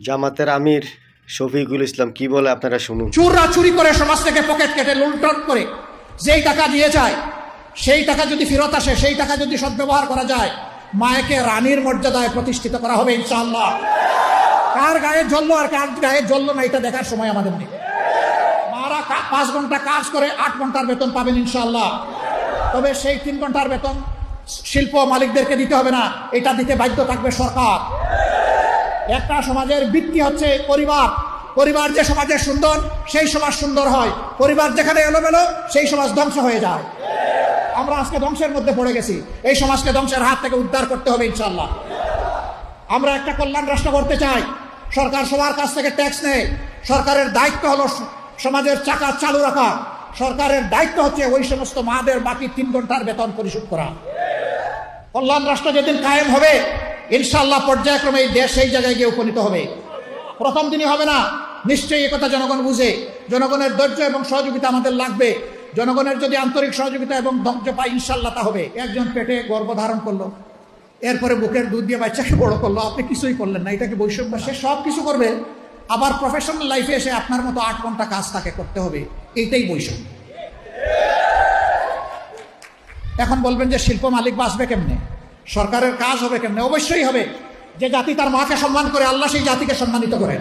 জামাতের আমির শফিকুল ইসলাম কি বলে আপনারা শুনুন। চোররা চুরি করে সমাজ থেকে পকেট কেটে লুণ্ঠন করে যেই টাকা দিয়ে যায়, সেই টাকা যদি ফেরত আসে, সেই টাকা যদি সদ্ব্যবহার করা যায়, মায়েকে রানীর মর্যাদায় প্রতিষ্ঠিত করা হবে ইনশাআল্লাহ। কার গায়ে জ্বললো আর কার গায়ে জ্বললো না, এটা দেখার সময় আমাদের নেই। মারা 5 ঘন্টা কাজ করে 8 ঘন্টার বেতন পাবেন ইনশাআল্লাহ। তবে সেই 3 ঘন্টার বেতন শিল্প মালিকদেরকে দিতে হবে না, এটা দিতে বাধ্য থাকবে সরকার। একটা সমাজের ভিত্তি হচ্ছে পরিবার। পরিবার যে সমাজে সুন্দর, সেই সমাজ সুন্দর হয়। পরিবার যেখানে এলোমেলো, সেই সমাজ ধ্বংস হয়ে যায়। আমরা আজকে ধ্বংসের মধ্যে পড়ে গেছি। এই সমাজকে ধ্বংসের হাত থেকে উদ্ধার করতে হবে ইনশাআল্লাহ। আমরা একটা কল্যাণ রাষ্ট্র করতে চাই। সরকার সবার কাছ থেকে ট্যাক্স নেয়। সরকারের দায়িত্ব হলো সমাজের চাকা চালু রাখা। সরকারের দায়িত্ব হচ্ছে ওই সমস্ত মাদের বাকি 3 ঘন্টার বেতন পরিশোধ করা। কল্যাণ রাষ্ট্র যেদিন কায়েম হবে, ইনশাআল্লাহ পর্যায়ক্রমে এই দেশ সেই জায়গায় গিয়ে উপনীত হবে। প্রথম দিনই হবে না, নিশ্চয়ই একথা জনগণ বুঝে। জনগণের ধৈর্য এবং সহযোগিতা আমাদের লাগবে। জনগণের যদি আন্তরিক সহযোগিতা এবং ধৈর্য পায়, ইনশাআল্লাহ তা হবে। একজন পেটে গর্ভধারণ করলো, এরপরে বুকের দুধ দিয়ে বাচ্চাকে বড় করলো, আপনি কিছুই করলেন না, এটাকে বৈষম্য? সে সব কিছু করবে, আবার প্রফেশনাল লাইফে এসে আপনার মতো 8 ঘন্টা কাজ তাকে করতে হবে, এইটাই বৈষম্য। এখন বলবেন যে শিল্প মালিক বাঁচবে কেমনে, সরকারের কাজ হবে কেমনে? অবশ্যই হবে। যে জাতি তার মাকে সম্মান করে, আল্লাহ সেই জাতিকে সম্মানিত করেন।